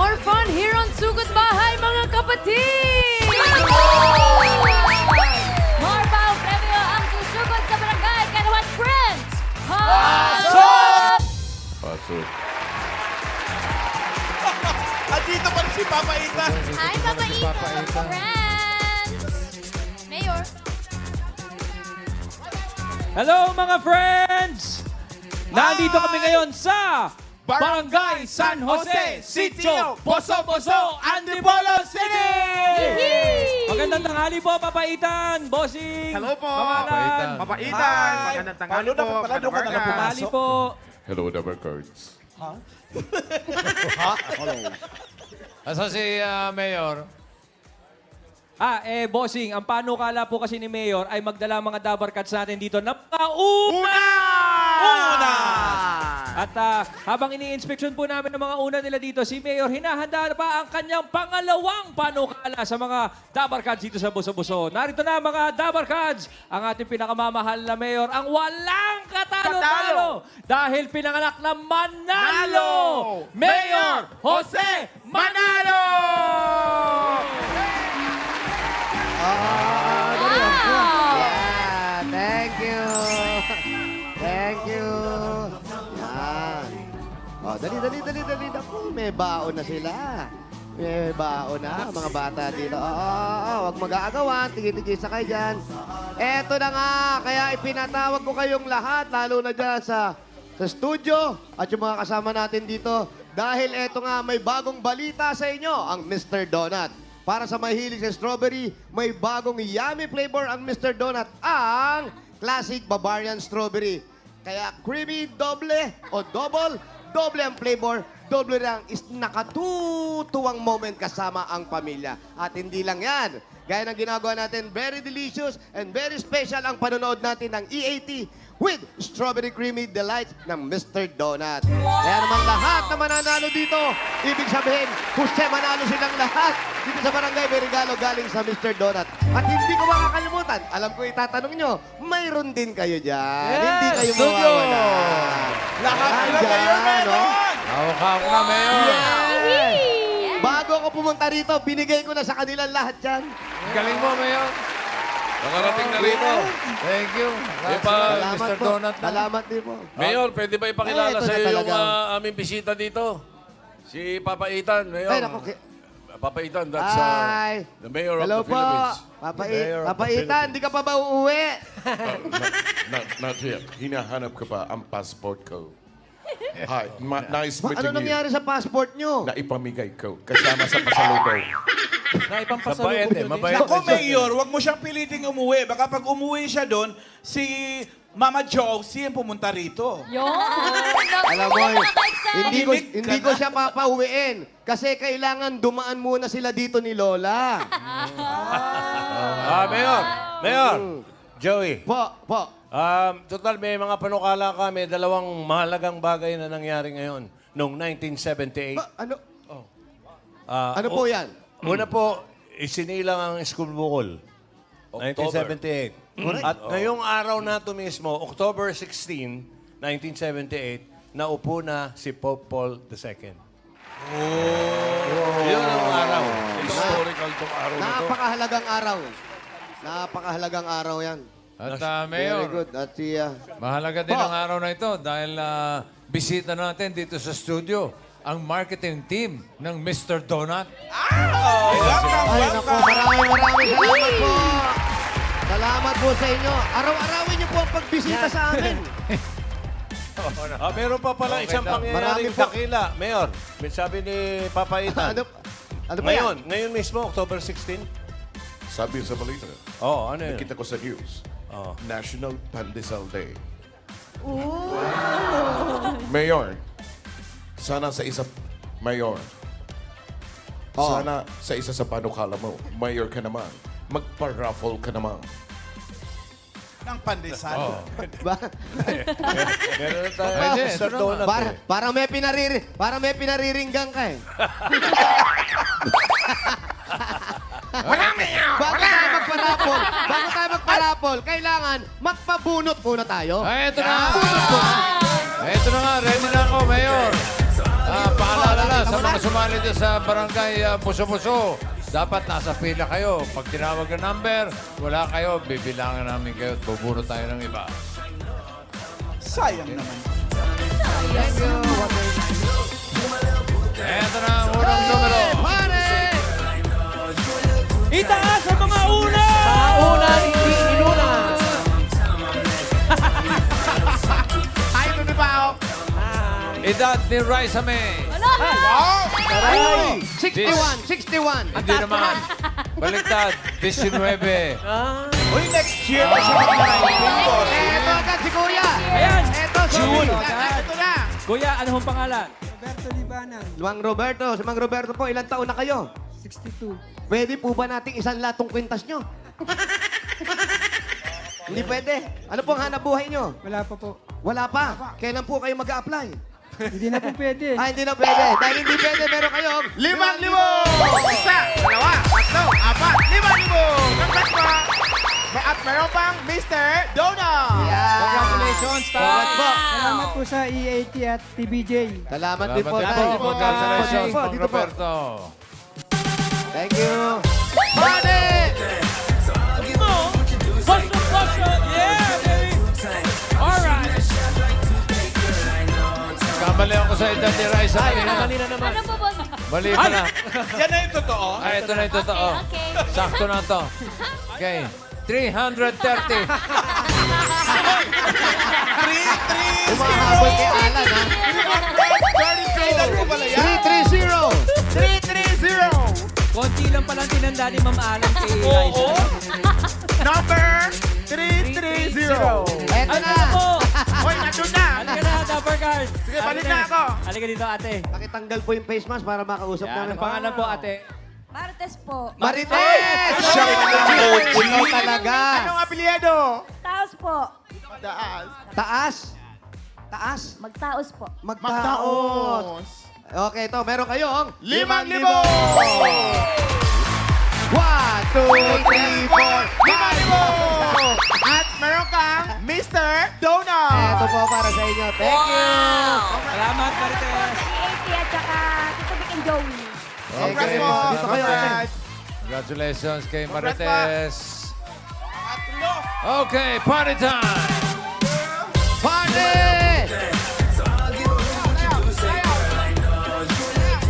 More fun here on Sugod Bahay, mga kapatid! More pao premyo ang susugod sa barangay Kanawan Friends! Pasok! Pasok. At dito pa rin si Papa Ethan. Hi, Papa Ethan! Friends! Mayor! Hello mga friends! Nandito kami ngayon sa Barangay San Jose, Sitio, Boso-Boso, Antipolo City! Magandang tanghali po, Papaitan, Bossing, Hello po. Mamalan. Papa Ethan, Hi. magandang tanghali Paano po. na pala doon ka na Magandang Tanghali po. Hello, Dabber Cards. Asa si Mayor? Bossing, ang panukala po kasi ni Mayor ay magdala mga Dabar Cats natin dito na pauna! Una! At habang ini-inspection po namin ng mga una nila dito, si Mayor hinahanda pa ang kanyang pangalawang panukala sa mga Dabar Cats dito sa Boso-Boso. Narito na mga Dabar Cats, ang ating pinakamamahal na Mayor, ang walang katalo-talo dahil pinanganak na Manalo! Mayor Jose Manalo! Yeah, thank you. Thank you. Yan. Oh, dali. Naku, may baon na sila. May baon na, mga bata dito. Huwag mag-aagawan. Tigi-tigi sa kayo dyan. Eto na nga, kaya ipinatawag ko kayong lahat, lalo na dyan sa studio at yung mga kasama natin dito. Dahil eto nga, may bagong balita sa inyo, ang Mr. Donut. Para sa mahilig sa strawberry, may bagong yummy flavor ang Mr. Donut, ang Classic Bavarian Strawberry. Kaya creamy doble o doble ang flavor, doble lang is nakatutuwang moment kasama ang pamilya. At hindi lang yan. Gaya ng ginagawa natin, very delicious and very special ang panonood natin ng EAT with Strawberry Creamy Delights ng Mr. Donut. Kaya naman lahat na mananalo dito, ibig sabihin, Jose manalo silang lahat dito sa barangay, may regalo galing sa Mr. Donut. At hindi ko makakalimutan, alam ko itatanong nyo, mayroon din kayo dyan. Hindi kayo mawawala. Lahat sila Ayan, Mayor Meron! no? Hawak na, Mayor. Bago ako pumunta rito, binigay ko na sa kanilang lahat yan. Galing mo, Mayor. Nakarating na rito. Thank you. Salamat Mr. po. Donut. Salamat din po. Mayor, pwede ba ipakilala Ito na sa iyo yung talaga. aming bisita dito? Si Papa Ethan, Mayor. Ay, naku. Papa Ethan, that's Hi. the Mayor Hello of the po. Philippines. Mayor of Papa the Ethan, di ka pa ba uuwi? Not yet. Hinahanap ko pa ang passport ko. Hi, nice meeting Ano you. nangyari sa passport nyo? Naipamigay ko kasama sa pasalubong. Mabait eh, mabait. Ako, Mayor, wag mo siyang piliting umuwi. Baka pag umuwi siya doon, si Mama Josie ang pumunta rito. Yun! Alam mo, Napaka-excited! hindi ko siya papauwiin. Kasi kailangan dumaan muna sila dito ni Lola. Mayor. Joey. Po. Total, may mga panukala kami. Dalawang mahalagang bagay na nangyari ngayon. Noong 1978. Ano? Ah, Ano po yan? Una po, isinilang ang school bukol. 1978. At ngayong araw na ito mismo, October 16, 1978, naupo na si Pope Paul II. Yun ang araw. Historical tong araw na to. Napakahalagang araw. Napakahalagang araw yan. At Very Mayor, good. At si... mahalaga din ang araw na ito dahil bisita natin dito sa studio ang marketing team ng Mr. Donut. Welcome, Ay, naku, maraming salamat po. Salamat po sa inyo. Araw-arawin niyo po ang pagbisita sa amin. Meron pa pala isang Marami pangyayaring po. dakila. Mayor, may sabi ni Papa Ethan. Ano ba yan? Ngayon mismo, October 16. Sabi sa balita, Oo, ano yun? nakita ko sa news, National Pandesal Day. Mayor, sana sa isa, Mayor, sana sa isa sa panukala mo, Mayor ka naman, magpa-raffle ka naman. ng pandesal. Ba- Meron na tayo. Pwede, Mr. ito naman. Donut. Parang may pinariringgang ka eh. Bago tayo magparapol, kailangan magpabunot muna tayo. Ay, ito na! Ito na nga, ready na ako, Mayor. Paalala na sa sa mga sumali dyan sa barangay Puso-Puso, dapat nasa pila kayo. Pag tinawag ng number, wala kayo, bibilangan namin kayo at buburo tayo ng iba. Sayang naman. Thank you. Ito na ang unang numero. Pare! Itaas ang mga una! Una, hindi inuna. Ay, Pipao! Edad ni Raisa May. Wala na! Ay! 61, 61. Hindi naman. Baliktad, 19. Uy, next year pa siya mag-19. Eto agad si Kuya. Ayan! Eto, June. Ito na. Kuya, ano hong pangalan? Mang Roberto. Si Mang Roberto po, ilang taon na kayo? 62. Pwede po ba nating isang latong kwintas nyo? Hindi pwede. Ano po ang hanap buhay nyo? Wala pa po. Wala pa. Kailan po kayo mag-a-apply? Hindi na po pwede. Ah, hindi na pwede. Dahil hindi pwede, meron kayong 5,000! Isa, dalawa, tatlo, apat, 5,000! Congrats po! At meron pang Mr. Donut! Yeah. Congratulations, Congrats po. Salamat po sa EAT at TBJ. Salamat din po. Salamat Tay. din po. Congratulations, Dito po, Mang dito po. Roberto. Thank you. Party! Posyo! Yeah, baby! Alright! Kamali ako sa edad ni Raisa May. Kanina naman. Ano po, boss? Mali pa na. Yan na yung totoo. Ay, ito na yung totoo. Okay. Sakto na to. Okay. 330. Umahabol kay Alan, ha? 330 ko pala yan. 330. 330! Konti lang palang tinanda ni Ma'am Alan kay Raisa. Number 330. Eto na. Hoy, nandun na. Halika na, Dapper Card. Sige, balik na ako. Halika dito, ate. Pakitanggal po yung face mask para makausap Yan, namin. ang pangalan po, ate. Marites po. Marites! Siya Ikaw talaga. Anong apelyido? Taos po. Taas. Taas. Taas. Magtaos po. Magtaos. Okay, ito. Meron kayong 5,000! 1, 2, 3, 4, 5,000! At meron kang Mr. Donut! Ito po para sa inyo. Thank you. Salamat, Marites. EAT at saka Tito Vic and Joey. Congrats Thank po! you. Dito kayo, ate. Congrats! Congratulations kay Congrats, Marites. Tatlo! Okay, party time! Party!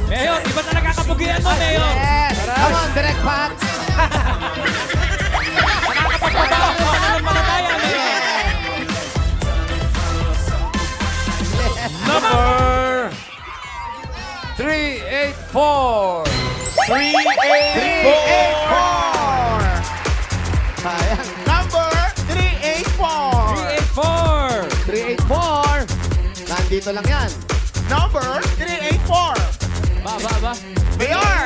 Mayor, iba talaga kapugian mo, Mayor. Yes! Come on, direct pack. Manataya, Mayor. Number 384. 384! Sayang. Number 384! 384. 384. Nandito lang yan. Number 384! Ba. Mayor!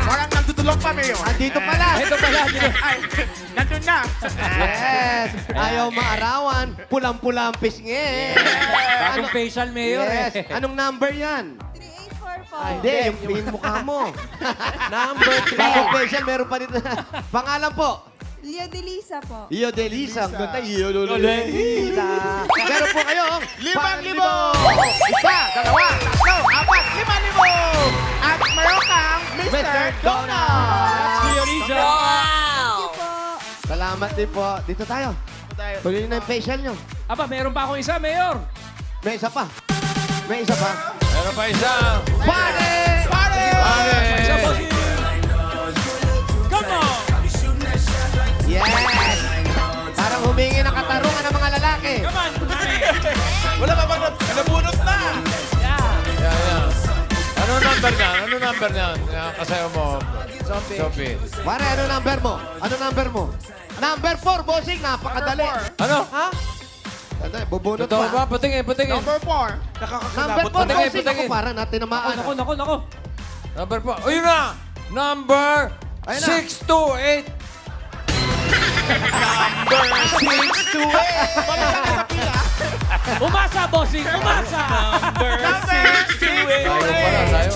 Parang nagtutulog pa, Mayor. Andito pala. Ito pala. Ay, nandun na. Yes. Ayaw maarawan. Pulang-pula ang pisngi. Bagong facial, Mayor. Yes. Eh. Anong number yan? 384 po. Ay, hindi. Yung mukha mo. Number 3. Bagong facial. Meron pa dito. Pangalan po? Leo Delisa po. Iyo Delisa. Ang ganda. Iyo Delisa. Meron po kayong 5,000! Isa, dalawa, tatlo, apat, 5,000! At meron kang Mr. Donut! Fioriza. Salamat din po. Dito tayo. Tuloy na yung facial nyo. Aba, meron pa akong isa, Mayor. May isa pa. May isa pa. Meron pa isa. Party! Pare! Isa po Party! si... Come on! Yes! Parang humingi ng katarungan ng mga lalaki. Come on, Wala pa bang nabunot na? Yeah. Ano number niyan? Ano number niyan? Kasayo mo, Sophie. Pare, ano number mo? Ano number mo? Number 4, bossing. Napakadali. Ano? Ha? Sandali, bubunot Totoo ba? pa. Patingin. Number 4. Number 4, Nakakakalabot pa. Patingin, bossing. Ako patingin. parang natin namaan. Nako. Number 4. Oh, yun na! Number Ayun na. 628. Number 628. Balik ka na sa pila. Umasa, bossing! Umasa! Number 628. Tayo pala, tayo.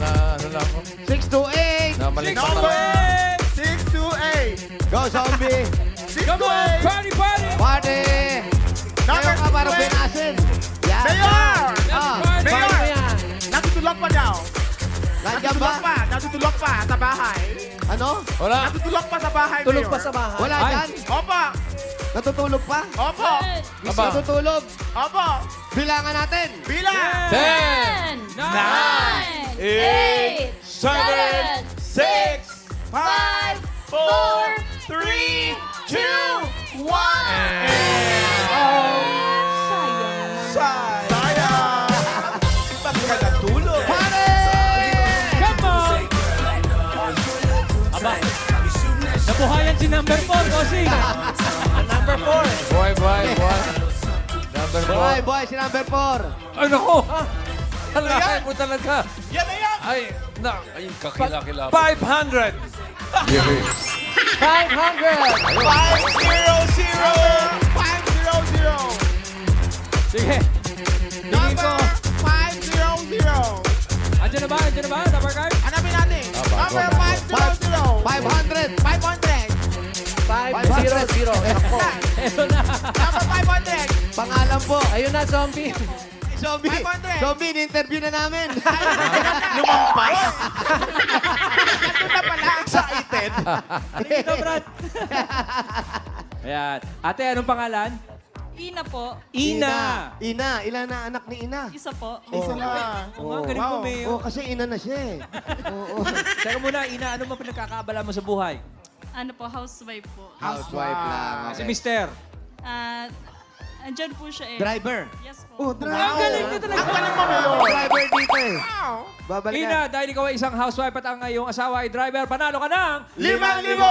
Ano lang ako? 628. Na mali pa Number pala. 628. Go, zombie. Come on! 628. Party! Party! Number Ngayon ka parang 628. benasin. Yan. Mayor! Ah, Party! Mayor! paano yan? Natutulog pa niya. bahay. Ano? Wala. Natutulog pa sa bahay Tulog Mayor. pa sa bahay. Wala Ay. dyan? Opo. Natutulog pa? Opo. Aba. Natutulog. Opo. Bilangan natin. Bilang. 10, 9, 8, 7, 6, 5, 4, 3, 2, 1. Sayang. Bakit ka natulog? Pare! Come on! Aba, nabuhayan si number 4, Bossing. Number 4. boy. Number 4. Boy, si number 4. Ay, naku! Kalahin mo talaga. Yan na yan. Ay, ay, kakila-kila. 500. 500. 500. Sige. Tingin Number ko. 500. Andiyan na ba? Number card? Hanapin natin. Number 500. 500. Ako. Eto na. Number 500. Pangalan po. Ayun na, zombie. Zombie. 500. Zombie, in-interview na namin. Lumampas. Ito na pala. Excited. Dito, Brad. Ayan. Ate, anong pangalan? Ina po. Ina. Ina. Ilan na anak ni Ina? Isa po. Isa lang. Oo nga, galing mo, Mayor. Oo, kasi ina na siya eh. Oo. Teka muna, Ina, ano ba pinagkakaabala mo sa buhay? Ano po, housewife po. Housewife lang. Si Mister. Andyan po siya eh. Driver. Yes po. Oh, driver. Ang galing ko talaga. Ang galing mo, Mayor. Driver dito eh. Babalik Ina, dahil ikaw ay isang housewife at ang iyong asawa ay driver, panalo ka ng 5,000!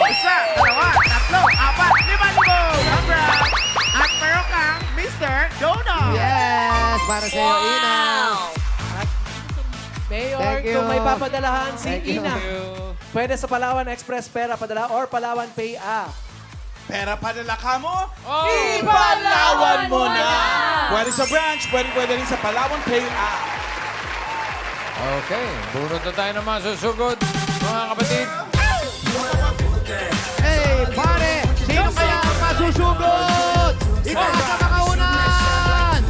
Isa, dalawa, tatlo, apat, 5,000! Congrats! At meron kang Mr. Donut! Yes, para sa iyo, Ina. Mayor, Thank you. kung may papadalahan si Thank you. Ina, pwede sa Palawan Express Pera Padala or Palawan Pay App. Pera padala ka mo? Oh! Ipalawan mo na! Pwede sa branch, pwede rin sa Palawan Pay App. Okay, bunot na tayo ng mga susugod, mga kapatid. Hey, pare! Sino kaya ang masusugod? Itaas sa mga unan!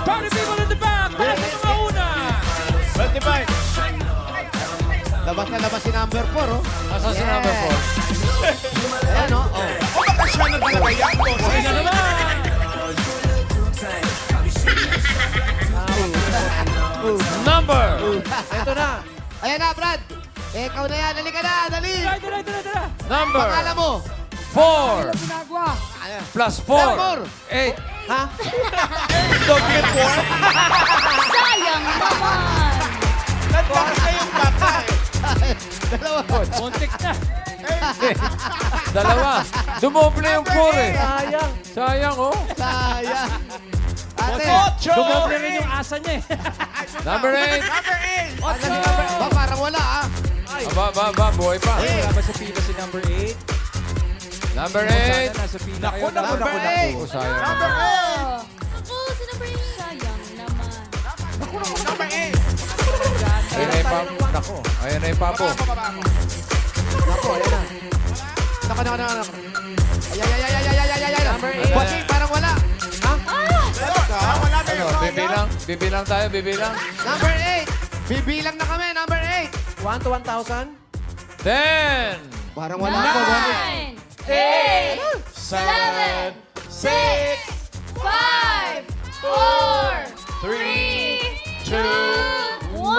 Party people in the back! Para sa mga una! 25. Labas na labas si number 4, oh. Asa si number 4? Ayan, oh. Oh. O baka siya na talaga yan, boss. Ina naman! Number! Ito na. Ayan na, Brad. Ikaw na yan. Dali ka na. Dali. Tara! Number Pangalan mo. 4 plus 4. Number. 8. Ha? Sayang naman. Nagkaka kayong bata eh. Dalawa. Kontik na! Dalawa. Dumoble yung 4 eh. Sayang. Sayang oh. Sayang. Ate. Dumoble rin yung asa niya eh. Number 8. Number 8. Ba, parang wala, ah. Aba, buhay pa. Wala ba sa pila si number 8? Number Sana 8. nasa pila kayo. Number 8. Oh, sayang. Number 8. Ako, si number 8. Sayang naman. Number 8. Ayun na yung papo. Nako. Ayun na yung papo. Ako, ayan na. Naka. Ay. Number 8. Bossing, parang wala. Wala na Ano, bibilang tayo. Number 8. Bibilang na kami, number 8. 1 to 1,000. 10. Parang wala pa. 9, 8, 7, 6, 5, 4, 3, 2, 1.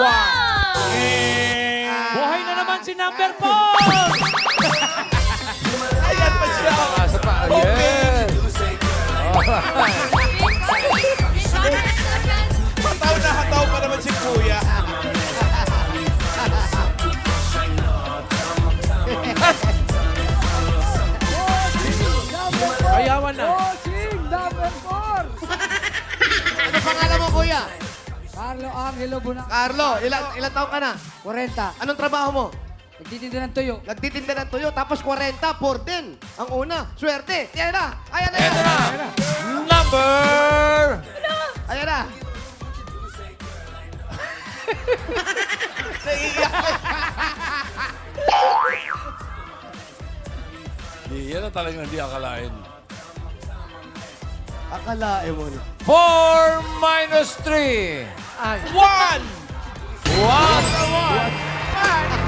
Buhay na naman si number 4! Ayan pa siya. Asa pa? Yes. Hataw na hataw pa naman si Kuya. Ayawan na. Ano pangalan mo, kuya? Carlo Angelo Bunak. Carlo, ilan taon ka na? 40. Anong trabaho mo? Nagtitinda ng tuyo. Nagtitinda ng tuyo, tapos 40, 4 din. Ang una, swerte. Yan na. Ayan na. Ito na. Number. Ayan na. Yan na talagang hindi akalain. Akalain mo na. 4 minus 3. Ay. 1. 1.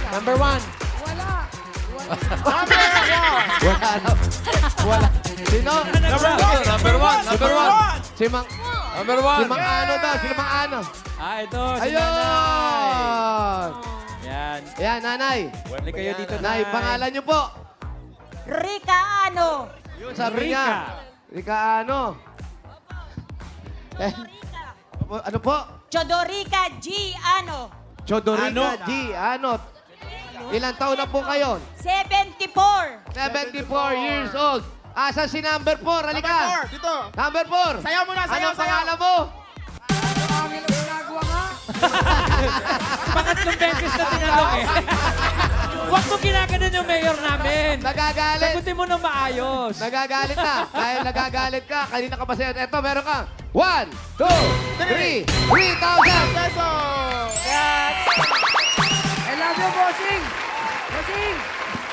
Number 1. Wala na. Wala. Sino? Number one. Si Mang... Number Si one. Mang Ano daw. Si Mang Ano. Ito, si Nanay. Ayun! Yan. Ayan, nanay. Balik kayo dito, Nay, pangalan niyo po. Rika Ano. Yun, sabi niya. Rika Ano. Eh, ano po? Chodorica G. Ano. Chodorica G. Ano? Ilang taon na po kayo? 74. 74 years old. Asan si number 4? Halika. Dito. Number 4. Sayaw muna, sayaw, Anong pangalan mo? Angelo ginagawa nga. Pangatlong beses na tinanong eh. Huwag mo ginaganon yung mayor namin. Nagagalit. Sagutin mo ng maayos. Nagagalit na. Dahil nagagalit ka, kanina ka pa sa'yo. Eto, meron ka. 1, 2, 3. 3,000 pesos. I love you, bossing. Bossing.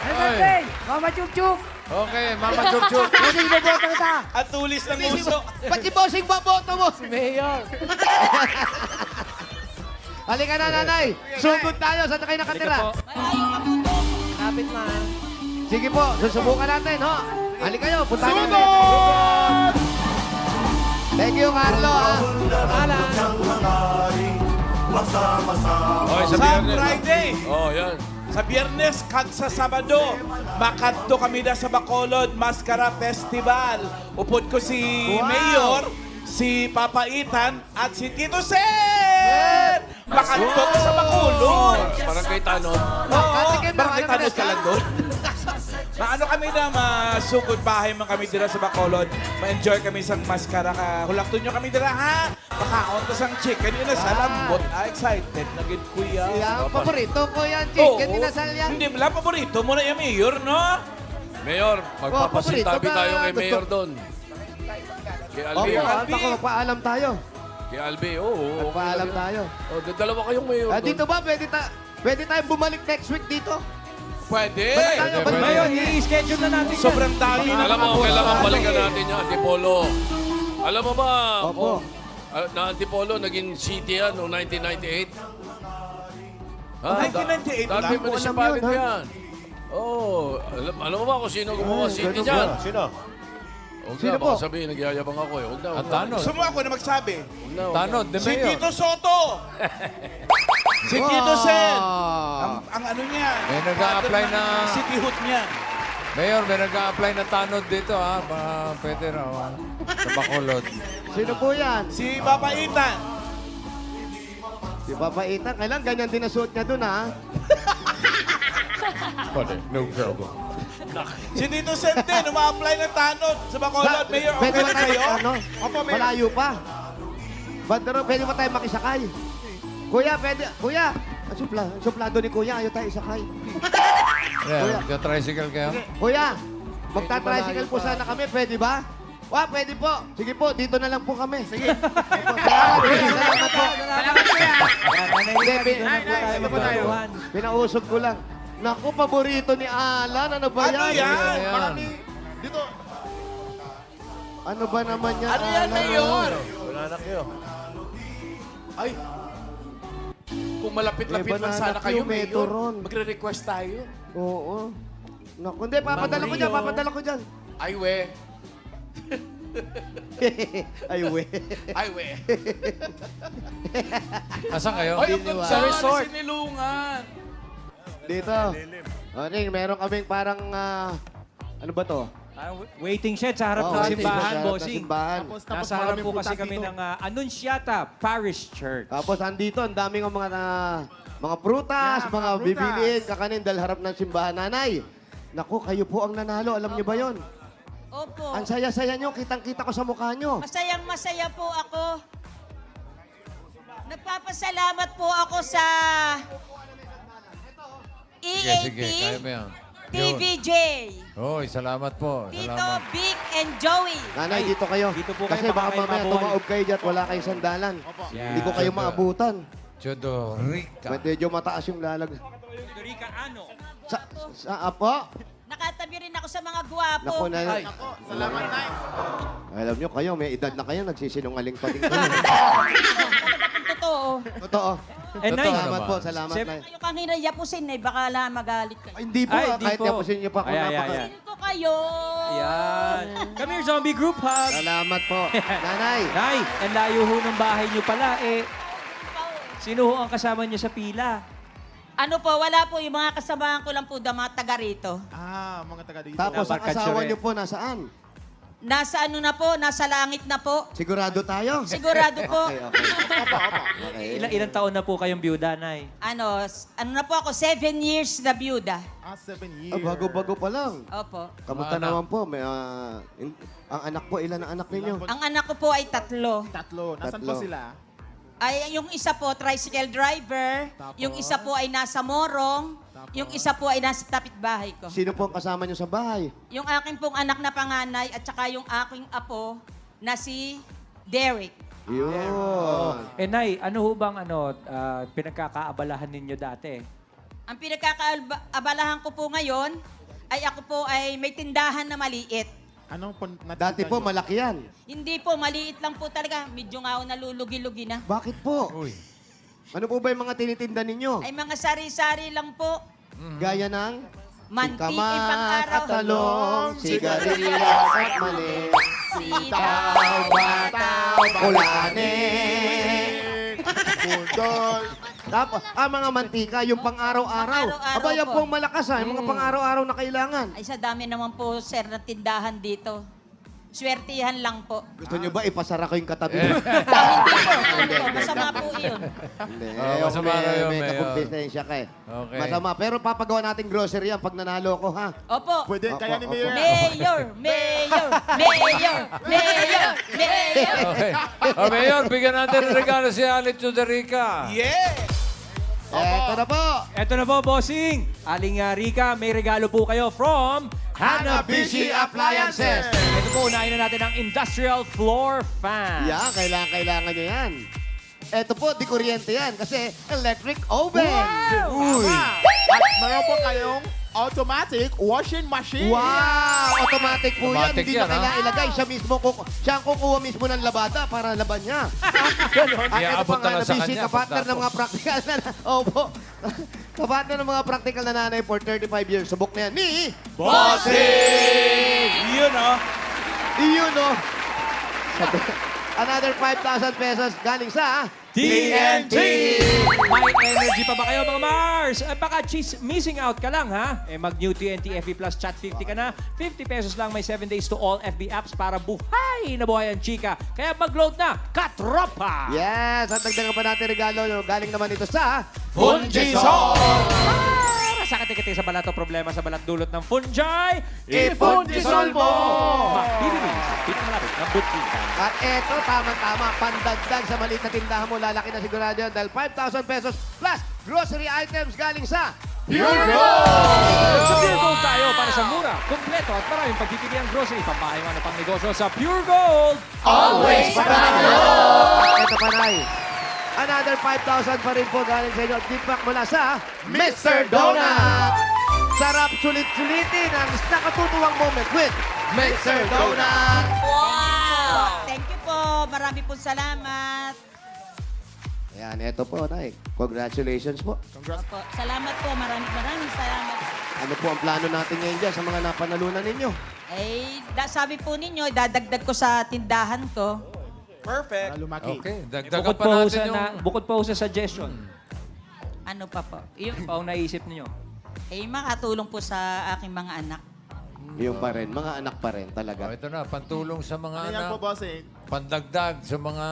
Happy birthday. Mama Chuk Chuk. Okay, Mama Chup Chup. Bossing, boboto kita. At tulis ng puso. Ba't si Bossing baboto mo? Mayor. Halika na, nanay. Sugod tayo. Saan na kayo nakatira? Kapit na. Sige po, susubukan natin, ho? Halika kayo, punta kayo. Sugod! Thank you, Carlo, ha? Okay, sa Sa Biyernes. Friday, Oh, yan. sa Biyernes, kag sa Sabado, makadto kami na sa Bacolod Mascara Festival. Upod ko si Mayor, si Papa Ethan, at si Tito Sen! Makadto ko sa Bacolod. Parang kay Tanod. Oo, Katikin mo, bakit ano tanod na ka lang doon? Maano kami na masugod bahay man kami dira sa Bacolod. Ma-enjoy kami sa maskara ka. Hulakton nyo kami dira ha. Makaon ko sang chicken. Yun na sa lambot. Excited na gid kuya. Yan, paborito ko yan, chicken. Dinasal yan. Hindi, wala paborito mo na yung mayor, no? Mayor, paborito magpapasintabi ka. tayo kay Mayor doon. Kay Albi. Opo, ako, paalam tayo. Kay Albi, oo. Paalam tayo. Oh, dalawa kayong Mayor doon. Dito ba, pwede tayong bumalik next week dito? Pwede. Balik tayo, balik tayo. Ngayon, i-schedule na natin yan. Sobrang dami na Alam mo, kailangan balikan natin yan, Antipolo. Alam mo ba, Opo. na Antipolo, naging city yan noong 1998? 1998 Dati lang? municipality Alam yun, yan. Oo. Alam mo ba kung sino gumawa city ganun dyan? ba? Sino? Huwag Sino na, po? baka sabihin, nagyayabang ako eh. Huwag na, huwag na. Tanod. Gusto mo ako na magsabi? Huwag na, huwag na. Tanod, the Si mayor. Tito Soto. Si Tito Sen. Wow. Ang ano niya. May nag-a-apply father ng na- City Hood niya. Mayor, may nag-a-apply na tanod dito ha. Pwede raw ha. Sa Bacolod. Sino po yan? Si Papa Ethan. Si Papa Ethan. Kailan ganyan din ang suot niya dun, ha? No trouble. Si Tito Sen din, uma-apply ng tanod sa Bacolod. Mayor, okay Pwede ba na tayo, sa'yo? ano? Opo, Mayor. Malayo pa. Pwede ba tayo makisakay? Kuya, pwede. Kuya, ang suplado ni Kuya, ayaw tayo isakay. Yeah, magka-tricycle kayo. Kuya, magta-tricycle po sana kami, pwede ba? Pwede po. Sige po, dito na lang po kami. Sige. Salamat po. Salamat kuya. Hindi, pinausap ko lang. Naku, paborito ni Alan. Ano ba Ano yan? yan? Marami. Dito. Ano ba naman yan, Ano yan, Alan? Mayor? Wala na kayo. Ay. Kung malapit-lapit May lang sana banana kayo, cue, may Mayor. turon. Magre-request tayo. Oo. Naku, hindi, papadala ko dyan. Ay, we. Ay, we. Ay, we. Asan kayo? Ay, ang ganda Sa resort. na sinilungan. Dito. O, Ring, meron kaming parang, ano ba to? Waiting shed sa harap Oh, ng waiting simbahan, shed sa harap ng bossing. simbahan. Nasa harap po kasi kami ng Anunciata Parish Church. Tapos andito, ang daming mga prutas, mga bibiliin, kakanin dahil harap ng simbahan. Nanay, naku, kayo po ang nanalo. Alam niyo ba yon? Opo. Ang saya-saya niyo, kitang-kita ko sa mukha niyo. Masayang masaya po ako. Nagpapasalamat po ako sa EAP, Kaya mo yan. TVJ, Hoy, salamat po. Tito, Salamat. Vic, and Joey. Nanay, dito kayo. Dito po kayo, Kasi baka baka kayo mamaya mabuhay. tumaob kayo dyan at wala kayong sandalan. Yan. Hindi ko kayo maabutan. Chodorica. Medyo mataas yung lalag. Chodorica ano? Apo? Nakatabi rin ako sa mga gwapo. Naku, Nay. Salamat, Nay. Alam niyo kayo, may edad na kayo, nagsisinungaling pa din kayo. Ano ba kung totoo totoo. Totoo. Eh, Nay, Salamat po, salamat, Siyempre- Nay. Kayo kanina yapusin eh, baka lang magalit kayo. Ay, hindi po, Ay, di kahit po. yapusin niyo pa ako Ay, ay, ay, napaka... ay. Sino ko kayo? Yan. Come here, zombie group hug. Salamat po. Nanay. Nay, ang layo ho ng bahay niyo pala. Eh, sino ho ang kasama niyo sa pila? Ano po, wala po. Yung mga kasamahan ko lang po, mga taga rito. Tapos ang Nabarkad asawa siya niyo po nasaan? Nasa ano na po, nasa langit na po. Sigurado tayo? Sigurado po. Okay, okay. Okay. Ilang taon na po kayong byuda, Nay? Ano na po ako, 7 years na byuda. Ah, bago-bago pa lang. Opo. Kamusta Mga naman po? May, ang anak po, ilan ang anak ninyo? Ang anak ko po ay 3. Tatlo. Ay, yung isa po, tricycle driver. Yung isa po ay nasa Morong. Yung isa po ay nasa tapitbahay ko. Sino po ang kasama niyo sa bahay? Yung aking pong anak na panganay at saka yung aking apo na si Derek. Yun. Eh, Nay, ano ho bang pinagkakaabalahan ninyo dati? Ang pinagkakaabalahan ko po ngayon ay ako po ay may tindahan na maliit. Dati po, malaki yan. Hindi po, maliit lang po talaga. Medyo nga ako nalulugi-lugi na. Bakit po? Ano po ba yung mga tinitinda ninyo? Ay mga sari-sari lang po. Gaya ng... Mantik, Singkamas ipang-araw. at talong, sigarilyas at mali, Sitaw, bataw, kulane, pudol. Tapos, mga mantika, yung pang-araw-araw. Pang-araw-araw Aba, yan po. pong malakas yung mga pang-araw-araw na kailangan. Ay sa dami naman po, sir, na tindahan dito. Swertihan lang po. Gusto nyo ba ipasara ko yung katabi? Hindi po, masama po yun. Hindi. masama na yun, may Mayor. kakumpistensya ka eh. Okay. Masama. Pero papagawa natin grocery yan pag nanalo ko, ha? Opo. Pwede, kaya ni Mayor. Mayor, mayor, mayor, mayor, mayor. Okay. Mayor, bigyan natin ng regalo si Alit Tuderica. Yeah! Eto na po. Eto na po, bossing. Aling Rika, may regalo po kayo from Hanabishi Appliances. Ito po, unahin na natin ang industrial floor fan. Yan, kailangan nyo yan. Eto po, di kuryente yan kasi electric oven. Uy. At meron po kayong automatic washing machine. Wow! Automatic po yan. Automatic Hindi yan, na kailangan ha? ilagay. Siya ang kukuha mismo ng labada para laban niya. At ito Iaabot pa nga na lang sa Hanabishi, kanya kapartner ng pagtapos. mga practical na... Opo. Kapartner ng mga practical na nanay for 35 years. Subok na yan ni... Bossing! Yun, oh. Iyon, no? Another 5,000 pesos galing sa... TNT! May energy pa ba kayo, mga Mars? Baka missing out ka lang, ha? Mag-new TNT FB Plus Chat 50 ka na. 50 pesos lang, may 7 days to all FB apps para buhay na buhay ang chika. Kaya mag-load na, katropa! Yes! At dagdagan pa natin regalo. Galing naman ito sa... Fungisol! Para sa katikati sa balat o problema sa balat dulot ng fungi, Ifungisol mo! Bibili sa pinakamalapit ng butika. At eto, tamang-tama, pandagdag sa maliit na tindahan mo. Lalaki na sigurado yan dahil 5,000 pesos plus grocery items galing sa Pure Gold! Sa Pure Gold tayo para sa mura, kumpleto at maraming pagpipiliang grocery. Pambahay man ang pangnegosyo sa Pure Gold. Always panalo! Ito pa, Nay. Another 5,000 pa rin po galing sa inyo. Feedback mula sa Mr. Donut! Sarap sulit-sulitin ang nakatutuwang moment with Mr. Donut! Wow! Thank you po. Marami pong salamat. Ayan, ito po, Nay. Congratulations po. Opo. Salamat po. Maraming salamat. Ano po ang plano natin ngayon dyan sa mga napanalunan ninyo? Eh, sabi po ninyo, dadagdag ko sa tindahan ko. Perfect. Okay, dagdagan pa natin yung... Bukod po sa suggestion. Ano pa po? Yun pa ang naisip niyo. Eh, makatulong po sa aking mga anak. Yung pa rin, mga anak pa rin talaga. Ito na, pantulong sa mga anak. Ayan po, bossing. Pandagdag sa mga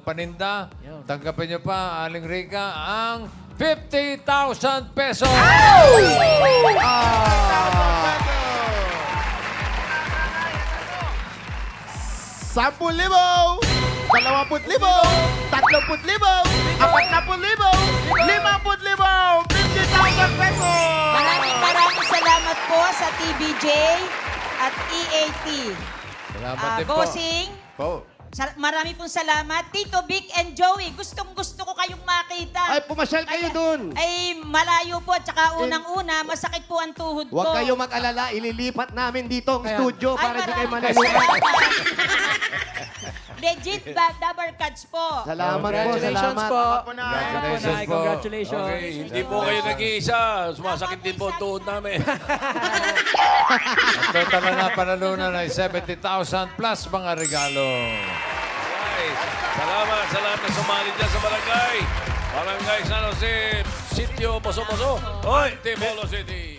paninda. Tanggapin niyo pa, Aling Rica, ang 50,000 pesos! 10,000, 20,000, 30,000, 40,000, 50,000 pesos! Maraming salamat po sa TBJ at EAT. Salamat din po. Bossing, marami pong salamat. Tito Vic and Joey, gustong-gusto ko kayong makita. Ay, pumasyal kayo dun! Ay, malayo po at saka unang-una, masakit po ang tuhod ko. Huwag kayo mag-alala, ililipat namin dito ang Kaya- studio Ay, para hindi kayo maraming maluluhan. salamat. Legit Dabar Cards po. Salamat po, Congratulations salamat. po. Congratulations po. Congratulations. Okay, hindi po kayo nag-iisa. Sumasakit din po ang tuhod namin. Ang total na napanalunan ay 70,000 plus mga regalo. Salamat sa lahat na sumali dyan sa barangay. Barangay San Jose, Sitio Boso-Boso, Antipolo City.